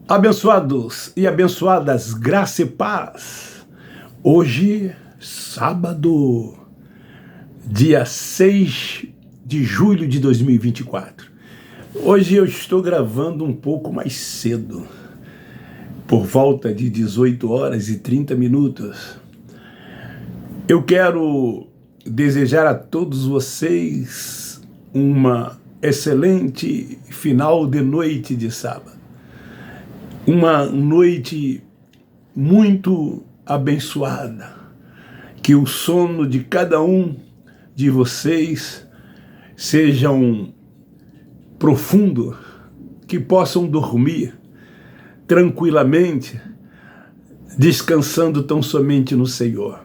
Abençoados e abençoadas, graça e paz. Hoje, sábado, dia 6 de julho de 2024. Hoje eu estou gravando um pouco mais cedo, por volta de 18 horas e 30 minutos. Eu quero desejar a todos vocês uma excelente final de noite de sábado. Uma noite muito abençoada. Que o sono de cada um de vocês seja profundo, que possam dormir tranquilamente, descansando tão somente no Senhor.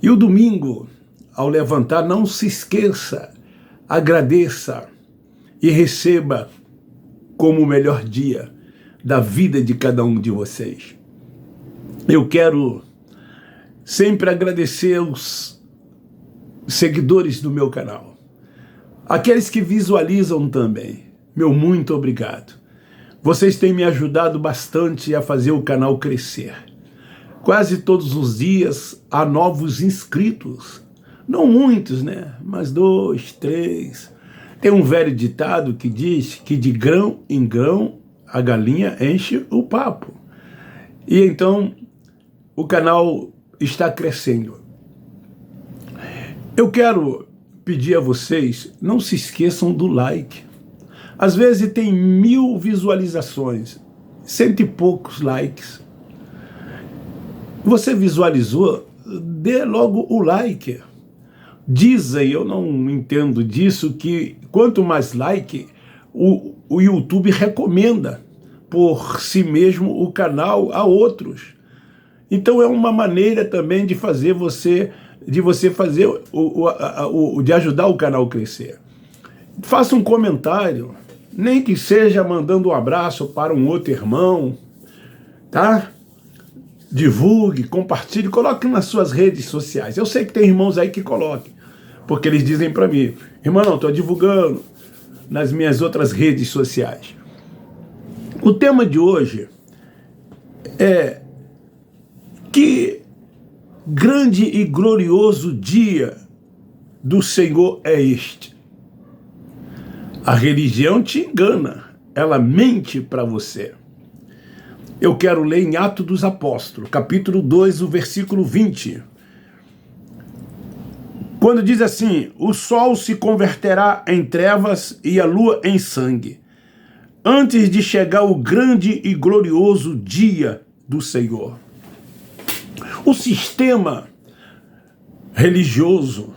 E o domingo, ao levantar, não se esqueça, agradeça e receba como o melhor dia da vida de cada um de vocês. Eu quero sempre agradecer aos seguidores do meu canal, aqueles que visualizam também, meu muito obrigado. Vocês têm me ajudado bastante a fazer o canal crescer. Quase todos os dias há novos inscritos, não muitos, né? Mas 2, 3. Tem um velho ditado que diz que de grão em grão a galinha enche o papo. E então o canal está crescendo. Eu quero pedir a vocês, não se esqueçam do like. Às vezes tem 1000 visualizações, 100 e poucos likes. Você visualizou? Dê logo o like. Dizem, eu não entendo disso, que quanto mais like, o YouTube recomenda por si mesmo o canal a outros. Então é uma maneira também de fazer de ajudar o canal a crescer. Faça um comentário, nem que seja mandando um abraço para um outro irmão, tá? Divulgue, compartilhe, coloque nas suas redes sociais. Eu sei que tem irmãos aí que coloquem, porque eles dizem para mim, irmão, estou divulgando nas minhas outras redes sociais. O tema de hoje é: que grande e glorioso dia do Senhor é este? A religião te engana, ela mente para você. Eu quero ler em Atos dos Apóstolos, capítulo 2, o versículo 20. Quando diz assim: o sol se converterá em trevas e a lua em sangue, antes de chegar o grande e glorioso dia do Senhor. O sistema religioso,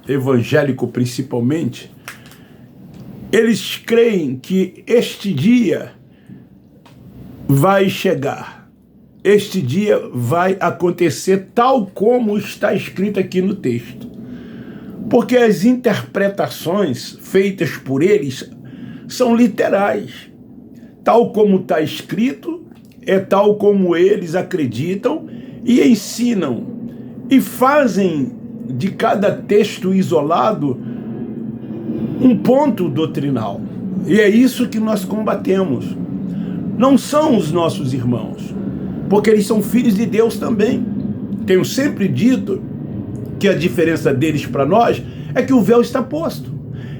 evangélico principalmente, eles creem que este dia vai chegar, este dia vai acontecer tal como está escrito aqui no texto. Porque as interpretações feitas por eles são literais. Tal como está escrito, é tal como eles acreditam e ensinam. E fazem de cada texto isolado um ponto doutrinal. E é isso que nós combatemos. Não são os nossos irmãos, porque eles são filhos de Deus também. Tenho sempre dito que a diferença deles para nós é que o véu está posto.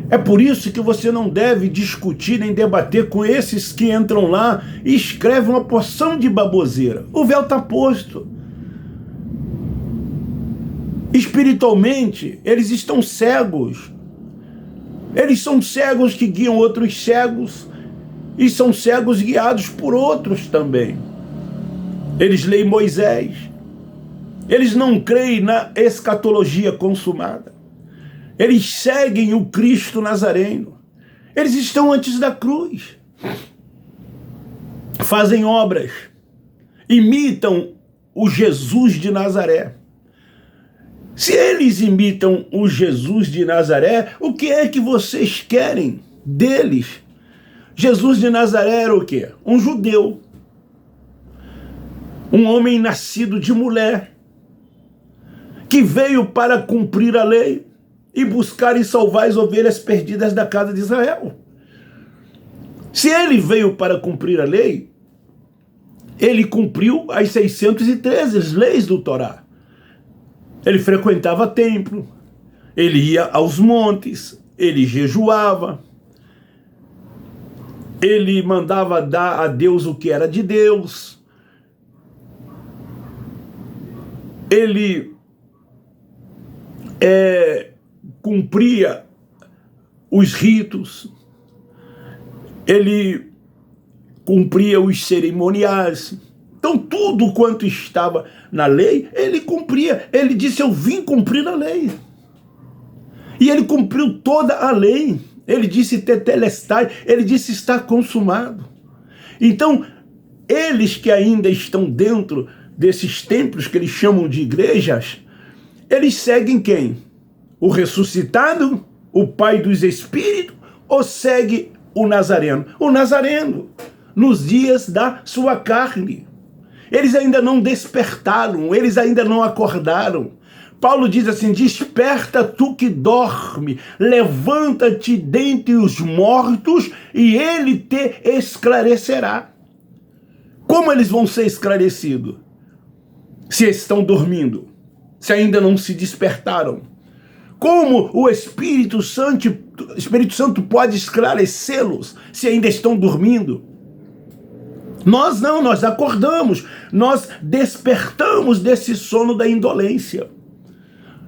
É por isso que você não deve discutir nem debater com esses que entram lá e escrevem uma porção de baboseira. O véu está posto. Espiritualmente, eles estão cegos. Eles são cegos que guiam outros cegos e são cegos guiados por outros também. Eles leem Moisés. Eles não creem na escatologia consumada. Eles seguem o Cristo Nazareno. Eles estão antes da cruz. Fazem obras. Imitam o Jesus de Nazaré. Se eles imitam o Jesus de Nazaré, o que é que vocês querem deles? Jesus de Nazaré era o quê? Um judeu. Um homem nascido de mulher, que veio para cumprir a lei e buscar e salvar as ovelhas perdidas da casa de Israel. Se ele veio para cumprir a lei, ele cumpriu as 613 leis do Torá. Ele frequentava templo, ele ia aos montes, ele jejuava, ele mandava dar a Deus o que era de Deus, ele cumpria os ritos, ele cumpria os cerimoniais. Então tudo quanto estava na lei, ele cumpria. Ele disse: eu vim cumprir a lei. E ele cumpriu toda a lei. Ele disse: tetelestai. Ele disse: está consumado. Então, eles que ainda estão dentro desses templos que eles chamam de igrejas, eles seguem quem? O ressuscitado? O Pai dos Espíritos? Ou segue o Nazareno? O Nazareno, nos dias da sua carne. Eles ainda não despertaram, eles ainda não acordaram. Paulo diz assim: desperta tu que dorme, levanta-te dentre os mortos e ele te esclarecerá. Como eles vão ser esclarecidos? Se estão dormindo, se ainda não se despertaram. Como o Espírito Santo pode esclarecê-los se ainda estão dormindo? Nós não, nós acordamos, nós despertamos desse sono da indolência.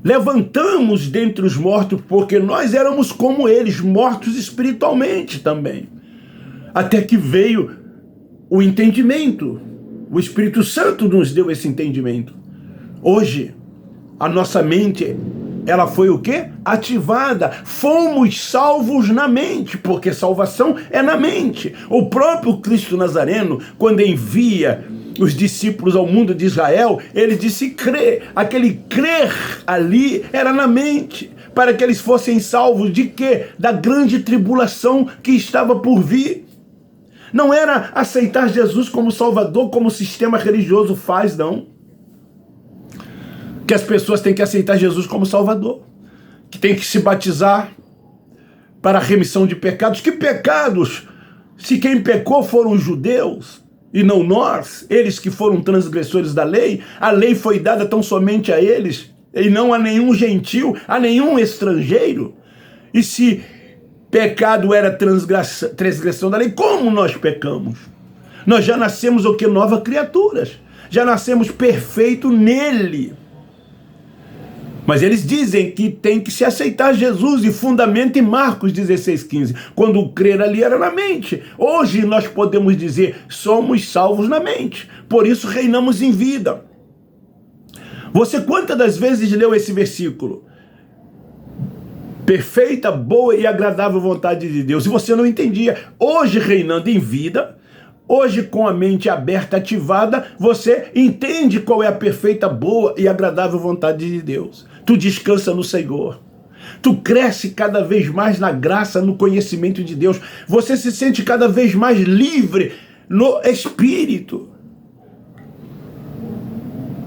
Levantamos dentre os mortos, porque nós éramos como eles, mortos espiritualmente também. Até que veio o entendimento. O Espírito Santo nos deu esse entendimento. Hoje, a nossa mente, ela foi o quê? Ativada. Fomos salvos na mente, porque salvação é na mente. O próprio Cristo Nazareno, quando envia os discípulos ao mundo de Israel, ele disse crer. Aquele crer ali era na mente, para que eles fossem salvos de quê? Da grande tribulação que estava por vir. Não era aceitar Jesus como Salvador, como o sistema religioso faz, não. Que as pessoas têm que aceitar Jesus como Salvador, que tem que se batizar para a remissão de pecados. Que pecados? Se quem pecou foram os judeus e não nós, eles que foram transgressores da lei, a lei foi dada tão somente a eles e não a nenhum gentil, a nenhum estrangeiro. E se pecado era transgressão da lei, como nós pecamos? Nós já nascemos o que? Novas criaturas. Já nascemos perfeito nele. Mas eles dizem que tem que se aceitar Jesus e fundamento em Marcos 16:15. Quando o crer ali era na mente. Hoje nós podemos dizer, somos salvos na mente. Por isso reinamos em vida. Você quantas das vezes leu esse versículo? Perfeita, boa e agradável vontade de Deus. E você não entendia. Hoje reinando em vida, hoje com a mente aberta, ativada, você entende qual é a perfeita, boa e agradável vontade de Deus. Tu descansa no Senhor. Tu cresce cada vez mais na graça, no conhecimento de Deus. Você se sente cada vez mais livre no Espírito.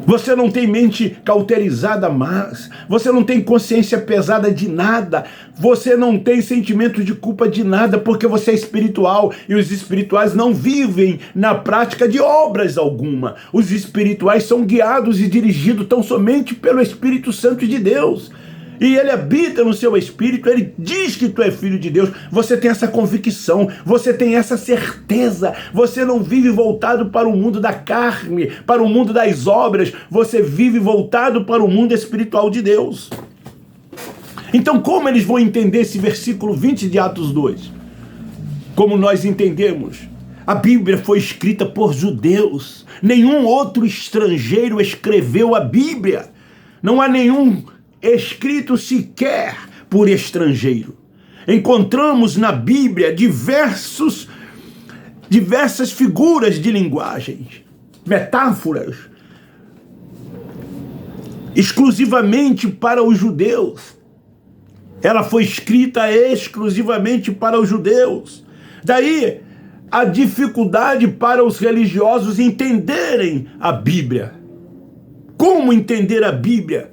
Você não tem mente cauterizada mais. Você não tem consciência pesada de nada. Você não tem sentimento de culpa de nada, porque você é espiritual. E os espirituais não vivem na prática de obras alguma. Os espirituais são guiados e dirigidos tão somente pelo Espírito Santo de Deus. E ele habita no seu espírito, ele diz que tu é filho de Deus. Você tem essa convicção, você tem essa certeza. Você não vive voltado para o mundo da carne, para o mundo das obras. Você vive voltado para o mundo espiritual de Deus. Então como eles vão entender esse versículo 20 de Atos 2? Como nós entendemos? A Bíblia foi escrita por judeus. Nenhum outro estrangeiro escreveu a Bíblia. Não há nenhum escrito sequer por estrangeiro. Encontramos na Bíblia diversas figuras de linguagens, metáforas, exclusivamente para os judeus. Ela foi escrita exclusivamente para os judeus. Daí a dificuldade para os religiosos entenderem a Bíblia. Como entender a Bíblia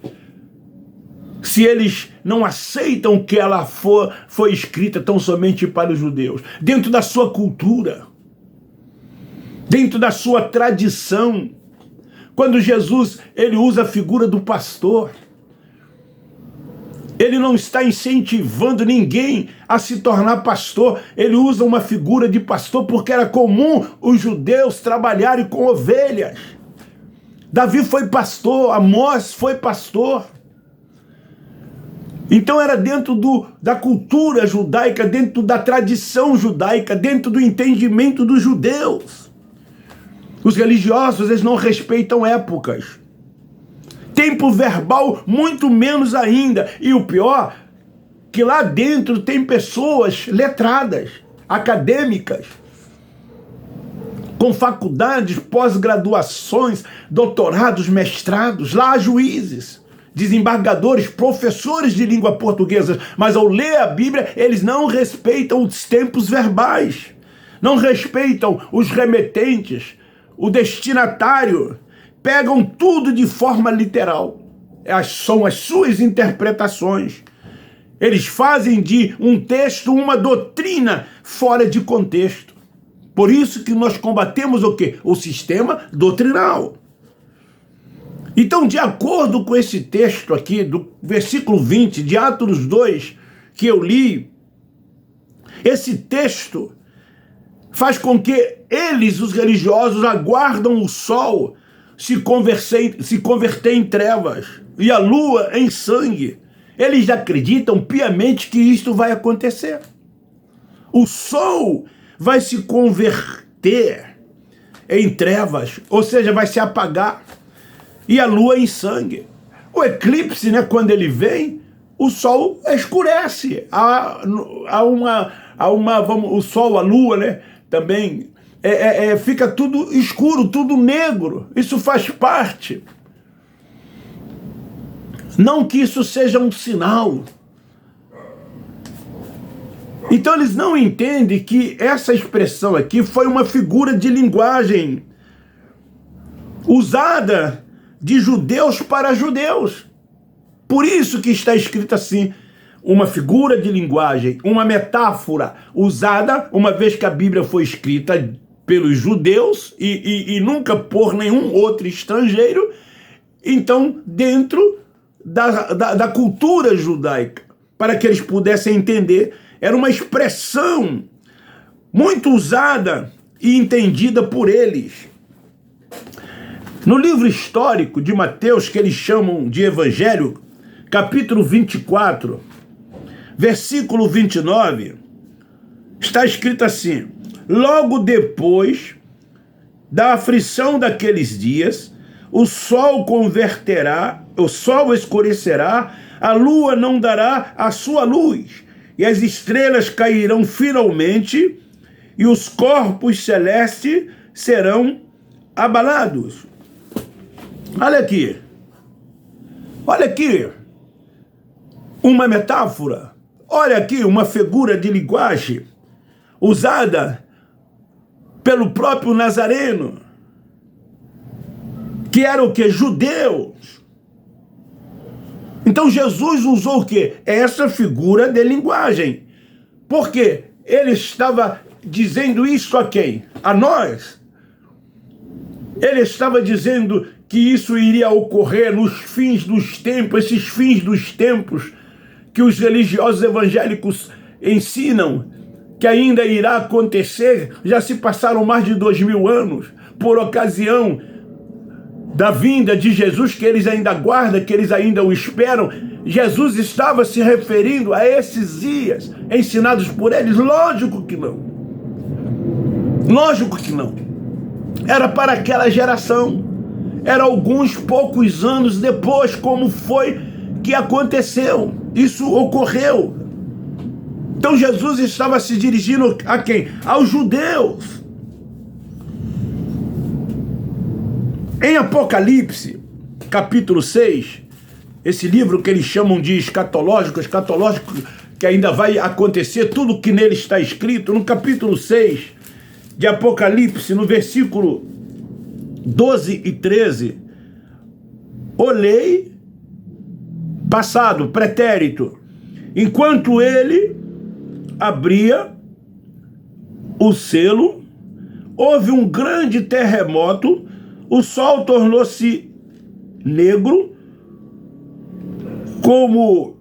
se eles não aceitam que ela foi escrita tão somente para os judeus, dentro da sua cultura? dentro da sua tradição. Quando Jesus ele usa a figura do pastor, ele não está incentivando ninguém a se tornar pastor. Ele usa uma figura de pastor porque era comum os judeus trabalharem com ovelhas. Davi foi pastor, Amós foi pastor. Então era dentro da cultura judaica, dentro da tradição judaica, dentro do entendimento dos judeus. Os religiosos, eles não respeitam épocas. Tempo verbal, muito menos ainda. E o pior, que lá dentro tem pessoas letradas, acadêmicas, com faculdades, pós-graduações, doutorados, mestrados. Lá há juízes, desembargadores, professores de língua portuguesa. Mas ao ler a Bíblia, eles não respeitam os tempos verbais. Não respeitam os remetentes, o destinatário. Pegam tudo de forma literal. São as suas interpretações. Eles fazem de um texto uma doutrina fora de contexto. Por isso que nós combatemos o quê? O sistema doutrinal. Então, de acordo com esse texto aqui, do versículo 20 de Atos 2, que eu li, esse texto faz com que eles, os religiosos, aguardam o sol se converter em trevas e a lua em sangue. Eles acreditam piamente que isto vai acontecer. O sol vai se converter em trevas, ou seja, vai se apagar, e a lua em sangue. O eclipse, né, quando ele vem, o sol escurece. O sol, a lua, né, também fica tudo escuro, tudo negro. Isso faz parte. Não que isso seja um sinal. Então eles não entendem que essa expressão aqui foi uma figura de linguagem usada de judeus para judeus. Por isso que está escrito assim, uma figura de linguagem, uma metáfora usada, uma vez que a Bíblia foi escrita pelos judeus e nunca por nenhum outro estrangeiro, então dentro da cultura judaica, para que eles pudessem entender. Era uma expressão muito usada e entendida por eles. No livro histórico de Mateus, que eles chamam de Evangelho, capítulo 24, versículo 29, está escrito assim: logo depois da aflição daqueles dias, o sol escurecerá, a lua não dará a sua luz, e as estrelas cairão finalmente, e os corpos celestes serão abalados. Olha aqui. Olha aqui. Uma metáfora. Olha aqui uma figura de linguagem usada pelo próprio Nazareno, que era o quê? Judeus. Então Jesus usou o quê? Essa figura de linguagem. Por quê? Ele estava dizendo isso a quem? A nós. Ele estava dizendo que isso iria ocorrer nos fins dos tempos, esses fins dos tempos que os religiosos evangélicos ensinam, que ainda irá acontecer. Já se passaram mais de 2000 anos, por ocasião da vinda de Jesus, que eles ainda aguardam, que eles ainda o esperam. Jesus estava se referindo a esses dias ensinados por eles? Lógico que não. Lógico que não. Era para aquela geração. Era alguns poucos anos depois, como foi que aconteceu. Isso ocorreu. Então Jesus estava se dirigindo a quem? Aos judeus. Em Apocalipse, capítulo 6, esse livro que eles chamam de escatológico, que ainda vai acontecer, tudo que nele está escrito, no capítulo 6 de Apocalipse, no versículo 12 e 13, olhei, passado, pretérito, enquanto ele abria o selo, houve um grande terremoto, o sol tornou-se negro, como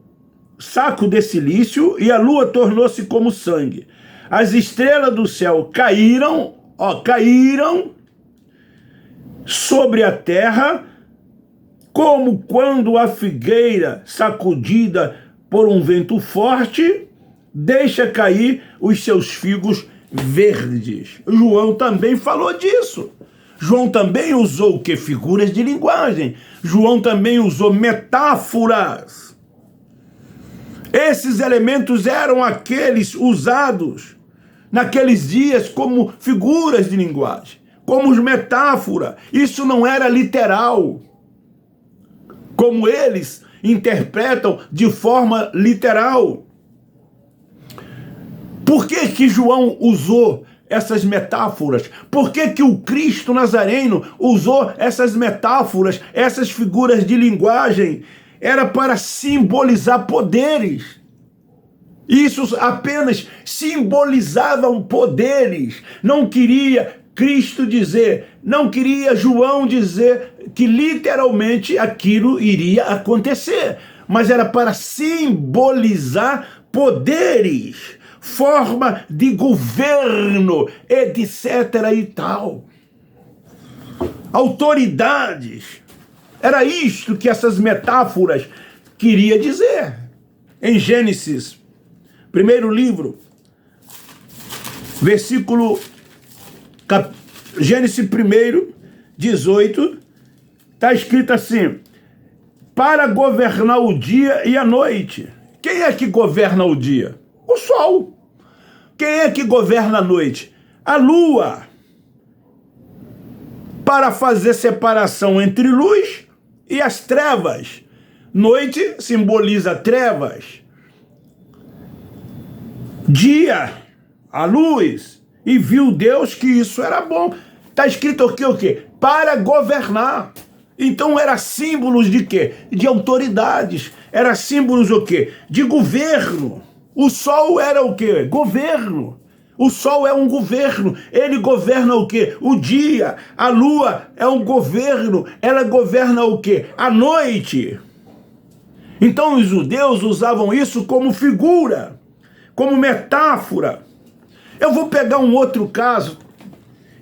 saco de silício, e a lua tornou-se como sangue. As estrelas do céu caíram sobre a terra, como quando a figueira, sacudida por um vento forte, deixa cair os seus figos verdes. João também falou disso. João também usou o que? Figuras de linguagem. João também usou metáforas. Esses elementos eram aqueles usados naqueles dias como figuras de linguagem, como metáfora. Isso não era literal, como eles interpretam de forma literal. Por que que João usou essas metáforas? Por que que o Cristo Nazareno usou essas metáforas, essas figuras de linguagem? Era para simbolizar poderes. Isso apenas simbolizavam poderes. Não queria Cristo dizer, não queria João dizer que literalmente aquilo iria acontecer, mas era para simbolizar poderes, forma de governo, etc. e tal. Autoridades. Era isto que essas metáforas queria dizer. Em Gênesis, primeiro livro, Gênesis 1, 18, está escrito assim: para governar o dia e a noite. Quem é que governa o dia? O sol. Quem é que governa a noite? A lua. Para fazer separação entre luz e as trevas. Noite simboliza trevas. Dia, a luz. E viu Deus que isso era bom. Está escrito aqui o quê? Para governar. Então era símbolos de quê? De autoridades. Era símbolos o quê? De governo. O sol era o quê? Governo. O sol é um governo. Ele governa o quê? O dia. A lua é um governo. Ela governa o quê? A noite. Então os judeus usavam isso como figura, como metáfora. Eu vou pegar um outro caso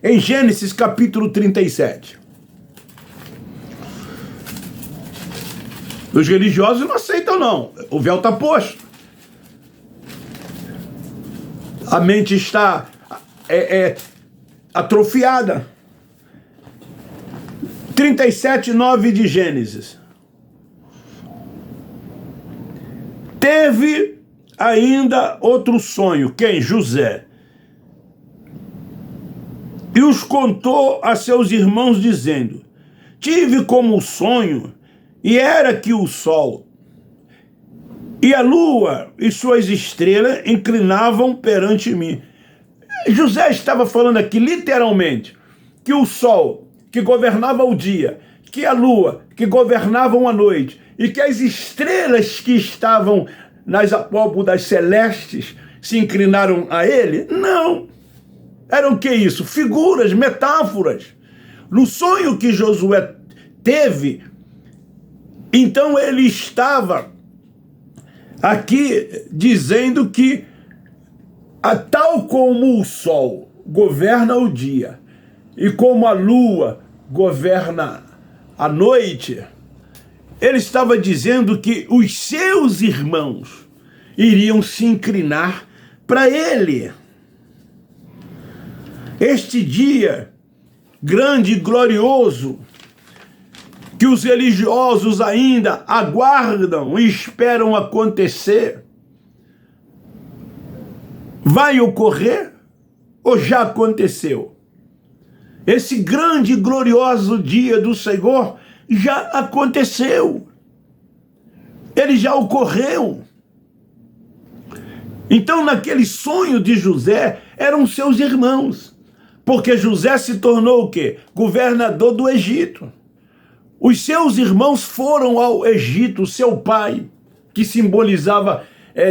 em Gênesis capítulo 37. Os religiosos não aceitam, não. O véu está posto. A mente está atrofiada. 37:9 de Gênesis. Teve ainda outro sonho. Quem? José. E os contou a seus irmãos, dizendo: tive como sonho, e era que o sol e a lua e suas estrelas inclinavam perante mim. José estava falando aqui literalmente que o sol que governava o dia, que a lua que governavam a noite e que as estrelas que estavam nas abóbodas celestes se inclinaram a ele? Não. Eram o que isso? Figuras, metáforas. No sonho que Josué teve, então ele estava aqui dizendo que, tal como o sol governa o dia e como a lua governa a noite, ele estava dizendo que os seus irmãos iriam se inclinar para ele. Este dia grande e glorioso que os religiosos ainda aguardam e esperam acontecer, vai ocorrer ou já aconteceu? Esse grande e glorioso dia do Senhor já aconteceu. Ele já ocorreu. Então, naquele sonho de José, eram seus irmãos. Porque José se tornou o quê? Governador do Egito. Os seus irmãos foram ao Egito, seu pai, que simbolizava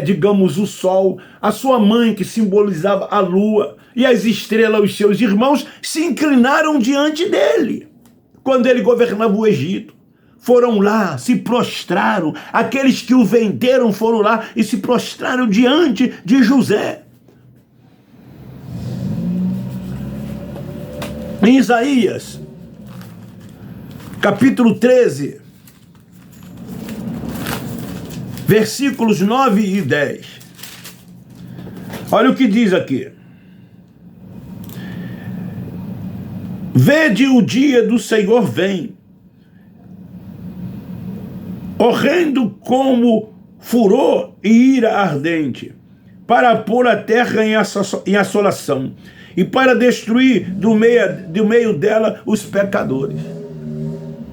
digamos, o sol, a sua mãe, que simbolizava a lua, e as estrelas, os seus irmãos, se inclinaram diante dele, quando ele governava o Egito. Foram lá, se prostraram, aqueles que o venderam foram lá e se prostraram diante de José. Em Isaías, capítulo 13, versículos 9 e 10. Olha o que diz aqui. Vede, o dia do Senhor vem, horrendo como furor e ira ardente, para pôr a terra em assolação e para destruir do meio dela os pecadores.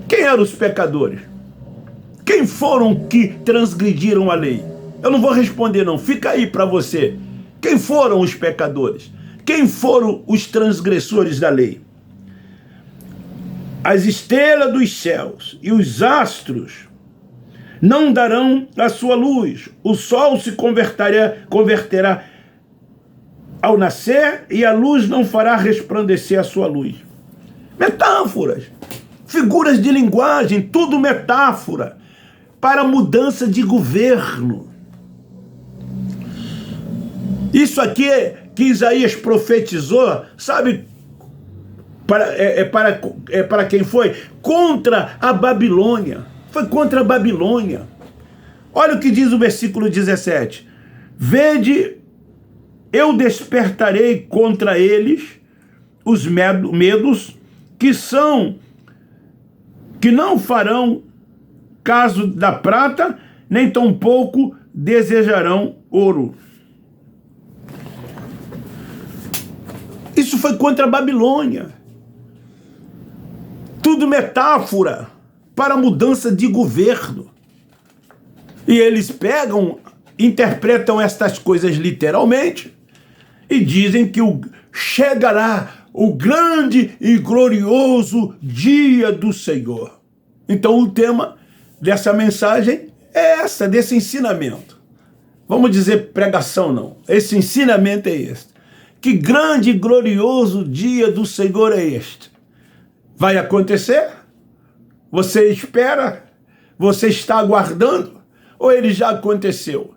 Quem eram os pecadores? Quem foram que transgrediram a lei? Eu não vou responder não, fica aí para você. Quem foram os pecadores? Quem foram os transgressores da lei? As estrelas dos céus e os astros não darão a sua luz, o sol se converterá ao nascer e a luz não fará resplandecer a sua luz. Metáforas, figuras de linguagem, tudo metáfora para mudança de governo. Isso aqui que Isaías profetizou, sabe para quem foi? Contra a Babilônia. Foi contra a Babilônia. Olha o que diz o versículo 17. Vede, eu despertarei contra eles os medos que não farão caso da prata, nem tampouco desejarão ouro. Isso foi contra a Babilônia. Tudo metáfora para mudança de governo. E eles pegam, interpretam estas coisas literalmente e dizem que chegará o grande e glorioso dia do Senhor. Então o tema dessa mensagem é desse ensinamento. Vamos dizer pregação não. Esse ensinamento é este. Que grande e glorioso dia do Senhor é este? Vai acontecer? Você espera? Você está aguardando? Ou ele já aconteceu?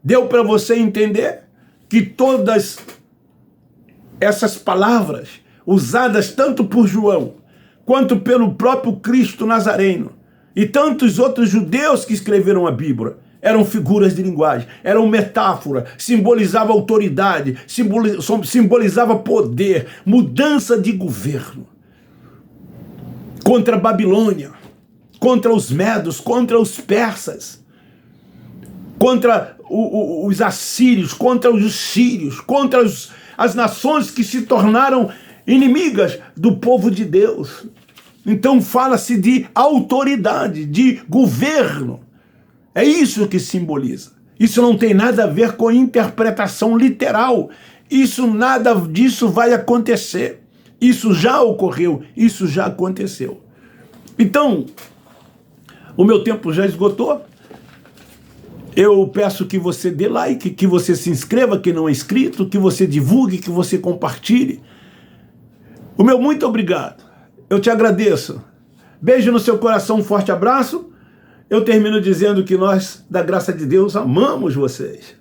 Deu para você entender que todas essas palavras, usadas tanto por João, quanto pelo próprio Cristo Nazareno, e tantos outros judeus que escreveram a Bíblia, eram figuras de linguagem, eram metáfora, simbolizava autoridade, simbolizava poder, mudança de governo. Contra a Babilônia, contra os medos, contra os persas, contra os assírios, contra os sírios, contra as nações que se tornaram inimigas do povo de Deus. Então fala-se de autoridade, de governo. É isso que simboliza. Isso não tem nada a ver com interpretação literal. Nada disso vai acontecer. Isso já ocorreu, isso já aconteceu. Então, o meu tempo já esgotou. Eu peço que você dê like, que você se inscreva, que não é inscrito, que você divulgue, que você compartilhe. O meu muito obrigado. Eu te agradeço. Beijo no seu coração, um forte abraço. Eu termino dizendo que nós, da graça de Deus, amamos vocês.